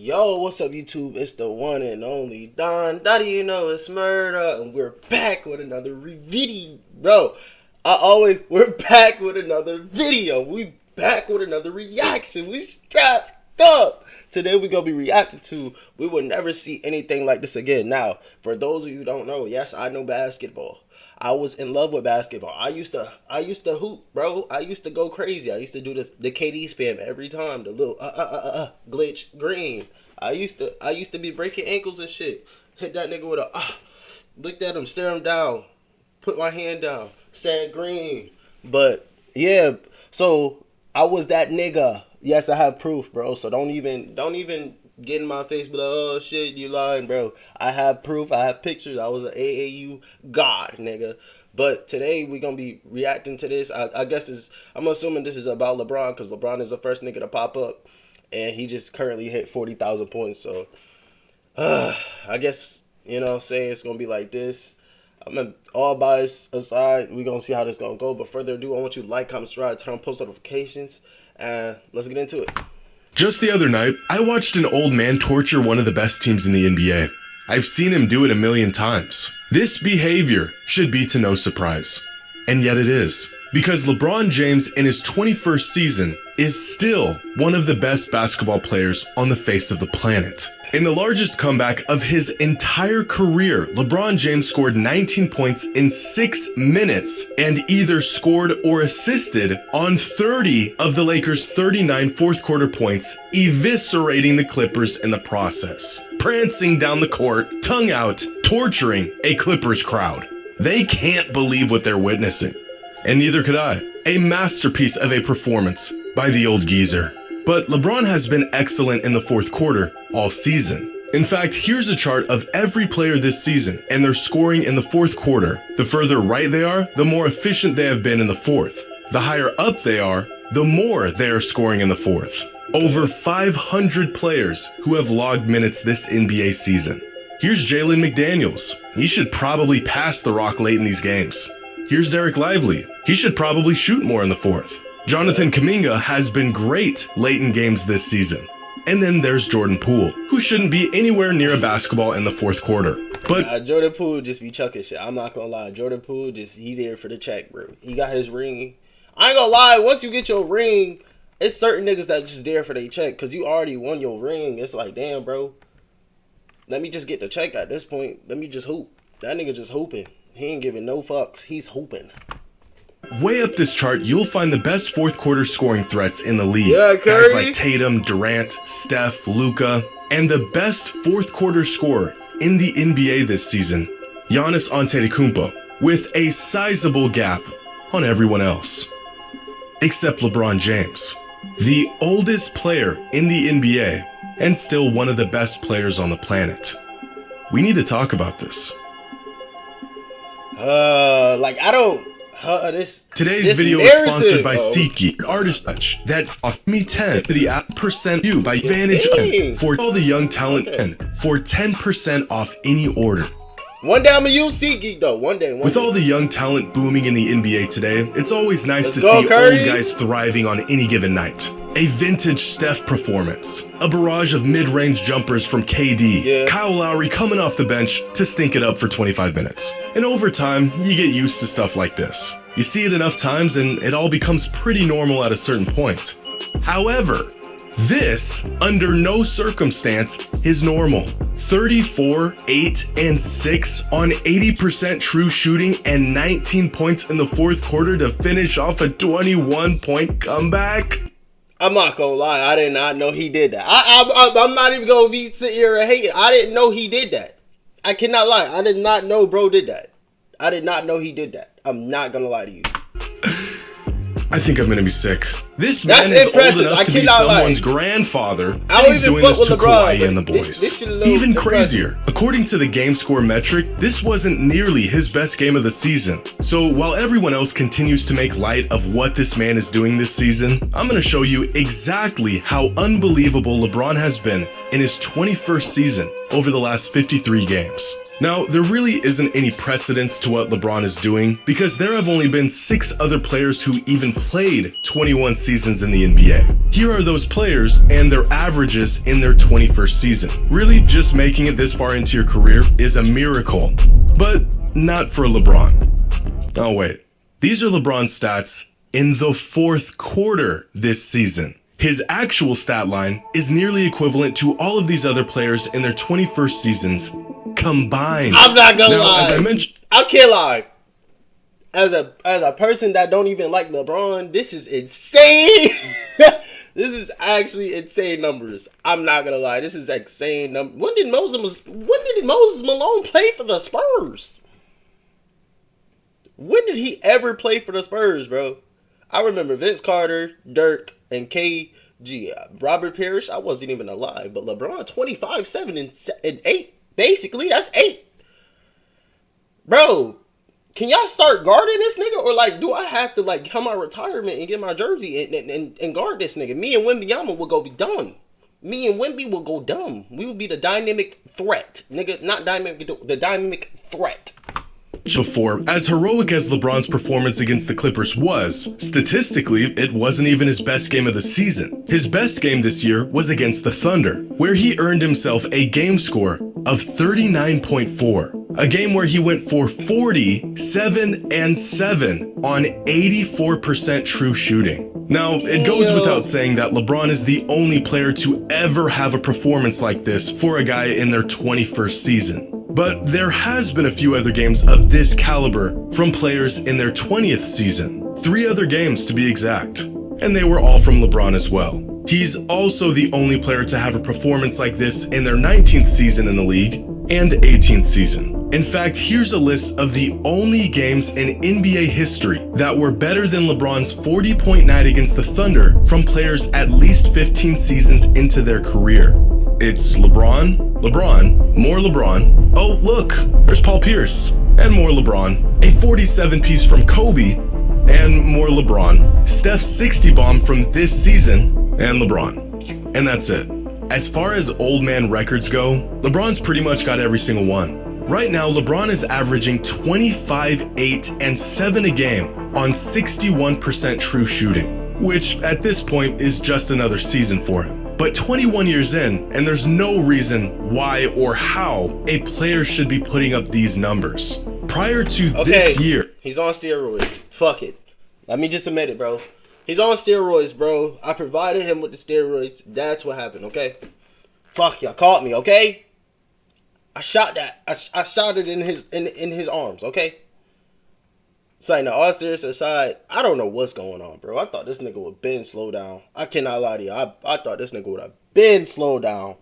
Yo, what's up YouTube? It's the one and only Don. Daddy, you know it's murder, and we're back with another video. Bro, we're back with another video. We back with another reaction. We strapped up. Today we're gonna be reacting to We Will Never See Anything Like This Again. Now, for those of you who don't know, yes, I know basketball. I was in love with basketball. I used to hoop, bro. I used to go crazy. I used to do the KD spam every time. The little glitch green. I used to be breaking ankles and shit. Hit that nigga with a looked at him, stare him down, put my hand down, said green. But yeah, so I was that nigga. Yes, I have proof, bro. So don't even get in my face, but oh shit, you lying, bro. I have proof. I have pictures. I was an AAU god, nigga. But today we're gonna be reacting to this. I guess I'm assuming this is about LeBron, because LeBron is the first nigga to pop up, and he just currently hit 40,000 points. So I guess, you know, saying it's gonna be like this. All bias aside, we're gonna see how this gonna go. But further ado, I want you to like, comment, subscribe, turn on post notifications, and let's get into it. Just the other night, I watched an old man torture one of the best teams in the NBA. I've seen him do it a million times. This behavior should be to no surprise. And yet it is. Because LeBron James in his 21st season is still one of the best basketball players on the face of the planet. In the largest comeback of his entire career, LeBron James scored 19 points in 6 minutes and either scored or assisted on 30 of the Lakers' 39 fourth quarter points, eviscerating the Clippers in the process. Prancing down the court, tongue out, torturing a Clippers crowd. They can't believe what they're witnessing. And neither could I. A masterpiece of a performance by the old geezer. But LeBron has been excellent in the fourth quarter all season. In fact, here's a chart of every player this season and their scoring in the fourth quarter. The further right they are, the more efficient they have been in the fourth. The higher up they are, the more they are scoring in the fourth. Over 500 players who have logged minutes this NBA season. Here's Jalen McDaniels. He should probably pass the rock late in these games. Here's Derek Lively. He should probably shoot more in the fourth. Jonathan Kuminga has been great late in games this season. And then there's Jordan Poole, who shouldn't be anywhere near a basketball in the fourth quarter. But Jordan Poole just be chucking shit. I'm not gonna lie. Jordan Poole he there for the check, bro. He got his ring. I ain't gonna lie. Once you get your ring, it's certain niggas that just there for their check, because you already won your ring. It's like, damn, bro. Let me just get the check at this point. Let me just hoop. That nigga just hooping. He ain't giving no fucks. He's hooping. Way up this chart, you'll find the best fourth quarter scoring threats in the league. Yeah, Curry. Guys like Tatum, Durant, Steph, Luka, and the best fourth quarter scorer in the NBA this season, Giannis Antetokounmpo, with a sizable gap on everyone else. Except LeBron James, the oldest player in the NBA and still one of the best players on the planet. We need to talk about this. Today's video is sponsored by SeatGeek, Artist Touch. That's off me 10 to the app percent you by Vantage for all the young talent and for 10% off any order. One day I'm gonna use SeatGeek though. One day. With all the young talent booming in the NBA today, it's always nice to see old guys thriving on any given night. A vintage Steph performance, a barrage of mid-range jumpers from KD, Kyle Lowry coming off the bench to stink it up for 25 minutes. And over time, you get used to stuff like this. You see it enough times and it all becomes pretty normal at a certain point. However, this, under no circumstance, is normal. 34, 8, and 6 on 80% true shooting and 19 points in the fourth quarter to finish off a 21-point comeback. I'm not gonna lie, I did not know he did that. I'm not even gonna be sitting here and hating. I didn't know he did that. I cannot lie. I did not know bro did that. I did not know he did that. I'm not gonna lie to you. I think I'm gonna be sick. This man is old enough to be someone's grandfather, and he's doing this to Kawhi and the boys. Even crazier, according to the game score metric, this wasn't nearly his best game of the season. So while everyone else continues to make light of what this man is doing this season, I'm gonna show you exactly how unbelievable LeBron has been in his 21st season over the last 53 games. Now, there really isn't any precedence to what LeBron is doing, because there have only been 6 other players who even played 21 seasons seasons in the NBA. Here are those players and their averages in their 21st season. Really, just making it this far into your career is a miracle, but not for LeBron. Oh wait, these are LeBron's stats in the fourth quarter this season. His actual stat line is nearly equivalent to all of these other players in their 21st seasons combined. I'm not gonna now, lie. As I mentioned, I can't lie. As a person that don't even like LeBron, this is insane. This is actually insane numbers. I'm not gonna lie. This is insane number. When did Moses Malone play for the Spurs? When did he ever play for the Spurs, bro? I remember Vince Carter, Dirk, and KG. Robert Parrish, I wasn't even alive. But LeBron, 25, 7, and 8. Basically, that's 8. Bro, can y'all start guarding this nigga? Or, like, do I have to, like, come out retirement and get my jersey and guard this nigga? Me and Wembanyama will go be done. Me and Wemby will go dumb. We will be the dynamic threat. Nigga, not dynamic, the dynamic threat. Before, as heroic as LeBron's performance against the Clippers was, statistically, it wasn't even his best game of the season. His best game this year was against the Thunder, where he earned himself a game score of 39.4. A game where he went for 40, 7, and 7 on 84% true shooting. Now, it goes without saying that LeBron is the only player to ever have a performance like this for a guy in their 21st season. But there has been a few other games of this caliber from players in their 20th season. 3 other games to be exact. And they were all from LeBron as well. He's also the only player to have a performance like this in their 19th season in the league and 18th season. In fact, here's a list of the only games in NBA history that were better than LeBron's 40-point night against the Thunder from players at least 15 seasons into their career. It's LeBron, more LeBron. Oh, look, there's Paul Pierce, and more LeBron. A 47-piece from Kobe, and more LeBron. Steph's 60 bomb from this season, and LeBron. And that's it. As far as old man records go, LeBron's pretty much got every single one. Right now, LeBron is averaging 25, 8, and 7 a game on 61% true shooting, which at this point is just another season for him. But 21 years in, and there's no reason why or how a player should be putting up these numbers. Prior to this year, he's on steroids. Fuck it. Let me just admit it, bro. He's on steroids, bro. I provided him with the steroids. That's what happened, okay? Fuck, y'all caught me, okay? I shot that. I shot it in his arms, okay? So, now, all serious aside, I don't know what's going on, bro. I thought this nigga would been slow down. I cannot lie to you. I thought this nigga would have been slowed down.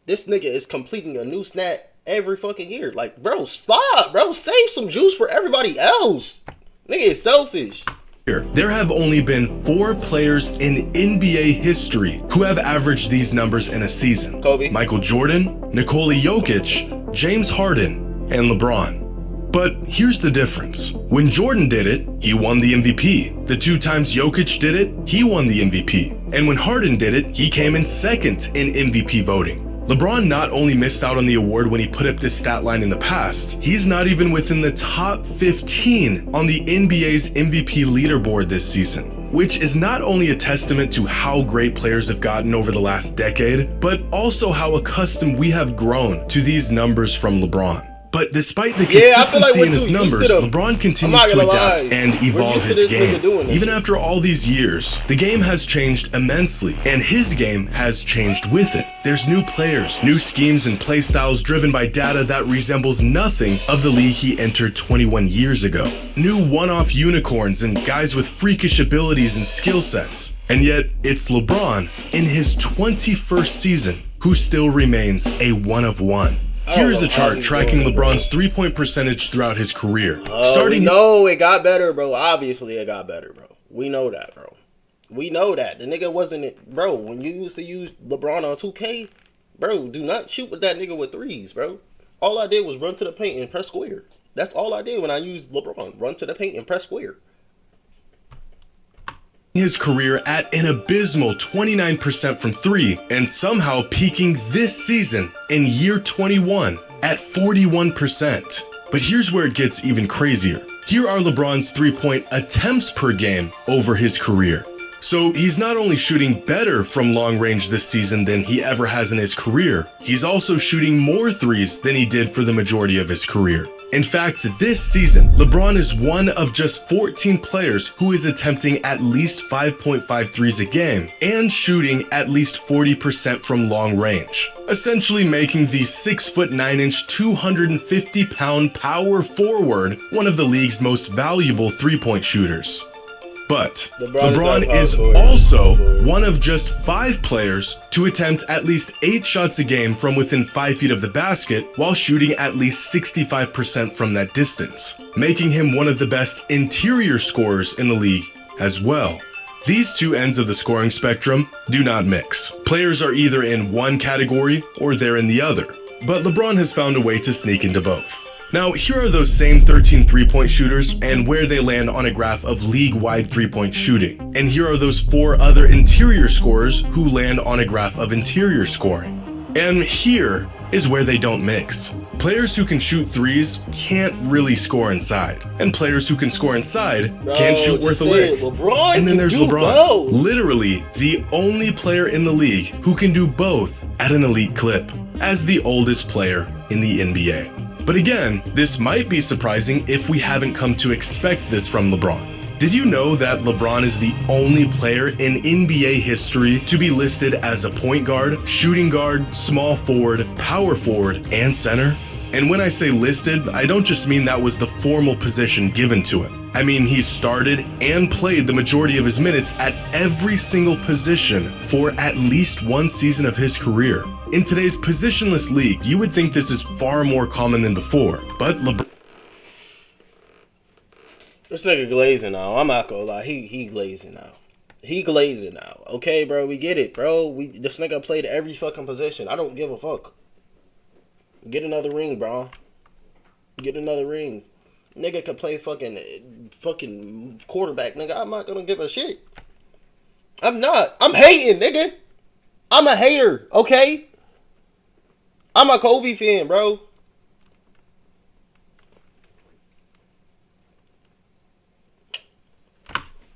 This nigga is completing a new stat every fucking year. Like, bro, stop, bro. Save some juice for everybody else. Nigga is selfish. There have only been 4 players in NBA history who have averaged these numbers in a season. Kobe, Michael Jordan, Nikola Jokic, James Harden, and LeBron. But here's the difference. When Jordan did it, he won the MVP. The 2 times Jokic did it, he won the MVP. And when Harden did it, he came in second in MVP voting. LeBron not only missed out on the award when he put up this stat line in the past, he's not even within the top 15 on the NBA's MVP leaderboard this season, which is not only a testament to how great players have gotten over the last decade, but also how accustomed we have grown to these numbers from LeBron. But despite the consistency in his numbers, LeBron continues to adapt and evolve his game. Even after all these years, the game has changed immensely, and his game has changed with it. There's new players, new schemes and play styles driven by data that resembles nothing of the league he entered 21 years ago. New one-off unicorns and guys with freakish abilities and skill sets. And yet, it's LeBron in his 21st season who still remains a one-of-one. Here's a chart tracking LeBron's three-point percentage throughout his career. We know it got better, bro. Obviously, it got better, bro. We know that, bro. We know that. The nigga wasn't... Bro, when you used to use LeBron on 2K, bro, do not shoot with that nigga with threes, bro. All I did was run to the paint and press square. That's all I did when I used LeBron. Run to the paint and press square. His career at an abysmal 29% from 3 and somehow peaking this season in year 21 at 41%. But here's where it gets even crazier. Here are LeBron's three-point attempts per game over his career. So he's not only shooting better from long range this season than he ever has in his career, he's also shooting more threes than he did for the majority of his career. In fact, this season, LeBron is one of just 14 players who is attempting at least 5.5 threes a game and shooting at least 40% from long range, essentially making the 6'9", 250-pound power forward one of the league's most valuable three-point shooters. But LeBron is also one of just 5 players to attempt at least 8 shots a game from within 5 feet of the basket while shooting at least 65% from that distance, making him one of the best interior scorers in the league as well. These two ends of the scoring spectrum do not mix. Players are either in one category or they're in the other, but LeBron has found a way to sneak into both. Now, here are those same 13 three-point shooters and where they land on a graph of league-wide three-point shooting. And here are those 4 other interior scorers who land on a graph of interior scoring. And here is where they don't mix. Players who can shoot threes can't really score inside. And players who can score inside can't shoot worth a lick. And then there's LeBron, literally the only player in the league who can do both at an elite clip, as the oldest player in the NBA. But again, this might be surprising if we haven't come to expect this from LeBron. Did you know that LeBron is the only player in NBA history to be listed as a point guard, shooting guard, small forward, power forward, and center? And when I say listed, I don't just mean that was the formal position given to him. I mean, he started and played the majority of his minutes at every single position for at least one season of his career. In today's positionless league, you would think this is far more common than before, but LeBron... This nigga glazing now. I'm not gonna lie. He glazing now. He glazing now. Okay, bro, we get it, bro. This nigga played every fucking position. I don't give a fuck. Get another ring, bro. Get another ring. Nigga can play fucking quarterback, nigga. I'm not gonna give a shit. I'm not. I'm hating, nigga. I'm a hater, okay? I'm a Kobe fan, bro.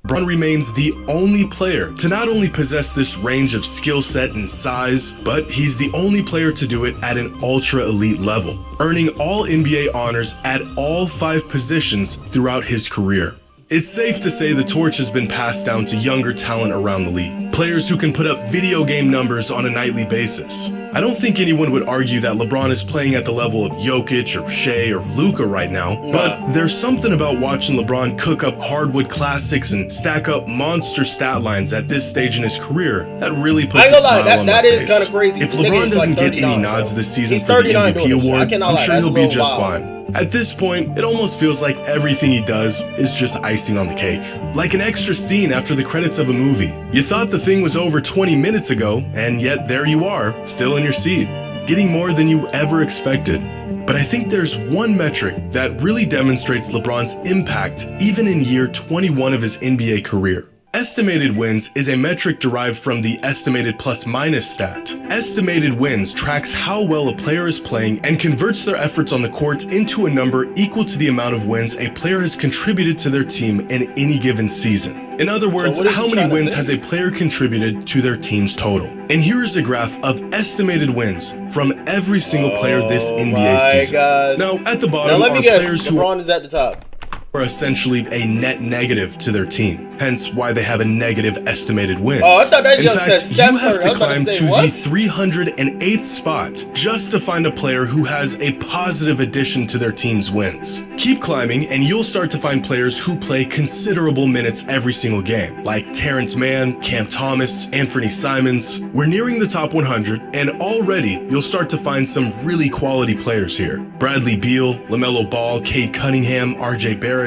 LeBron remains the only player to not only possess this range of skill set and size, but he's the only player to do it at an ultra elite level, earning all NBA honors at all 5 positions throughout his career. It's safe to say the torch has been passed down to younger talent around the league, players who can put up video game numbers on a nightly basis. I don't think anyone would argue that LeBron is playing at the level of Jokic or Shea or Luka right now, but there's something about watching LeBron cook up hardwood classics and stack up monster stat lines at this stage in his career that really puts a smile on my face. That is kind of crazy. If LeBron doesn't get any nods this season for the MVP award, I'm sure he'll be just fine. At this point, it almost feels like everything he does is just icing on the cake. Like an extra scene after the credits of a movie. You thought the thing was over 20 minutes ago, and yet there you are, still in your seat, getting more than you ever expected. But I think there's one metric that really demonstrates LeBron's impact even in year 21 of his NBA career. Estimated wins is a metric derived from the estimated plus-minus stat. Estimated wins tracks how well a player is playing and converts their efforts on the court into a number equal to the amount of wins a player has contributed to their team in any given season. In other words, how many wins has a player contributed to their team's total? And here is a graph of estimated wins from every single player this NBA season. God. Now, at the bottom are players who LeBron is at the top. Are essentially a net negative to their team, hence why they have a negative estimated wins. Oh, I thought that in just said fact, Steph you have Curry. to climb to the 308th spot just to find a player who has a positive addition to their team's wins. Keep climbing and you'll start to find players who play considerable minutes every single game, like Terrence Mann, Cam Thomas, Anthony Simons. We're nearing the top 100, and already you'll start to find some really quality players here. Bradley Beal, LaMelo Ball, Cade Cunningham, RJ Barrett.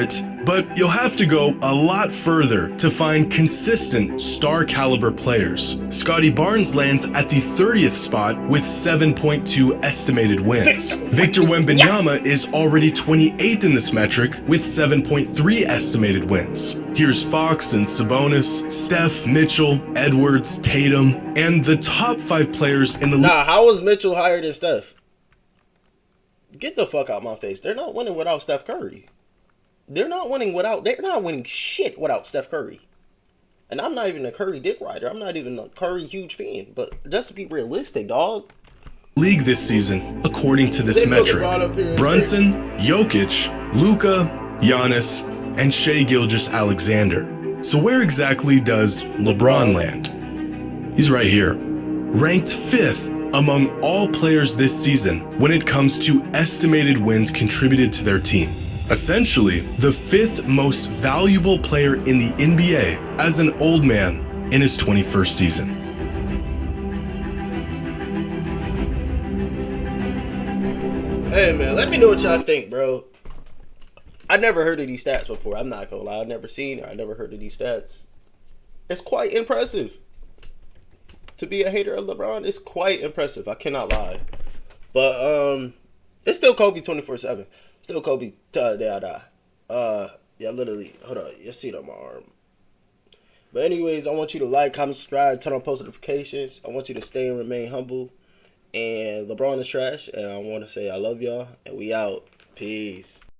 But you'll have to go a lot further to find consistent star caliber players. Scotty Barnes lands at the 30th spot with 7.2 estimated wins. Victor Wembanyama is already 28th in this metric with 7.3 estimated wins. Here's Fox and Sabonis, Steph, Mitchell, Edwards, Tatum, and the top 5 players in the league. Nah, how was Mitchell higher than Steph? Get the fuck out my face. They're not winning without Steph Curry. They're not winning shit without Steph Curry. And I'm not even a Curry dick rider. I'm not even a Curry huge fan. But just to be realistic, dog. League this season, according to this metric: Brunson, Jokic, Luka, Giannis, and Shai Gilgeous-Alexander. So where exactly does LeBron land? He's right here, ranked 5th among all players this season when it comes to estimated wins contributed to their team. Essentially, the 5th most valuable player in the NBA as an old man in his 21st season. Hey man, let me know what y'all think, bro. I never heard of these stats before. I'm not gonna lie. I've never seen or I never heard of these stats. It's quite impressive. To be a hater of LeBron, it's quite impressive. I cannot lie. But it's still Kobe 24/7. Still Kobe yeah, literally. Hold on. You see it on my arm. But anyways, I want you to like, comment, subscribe, turn on post notifications. I want you to stay and remain humble. And LeBron is trash. And I want to say I love y'all. And we out. Peace.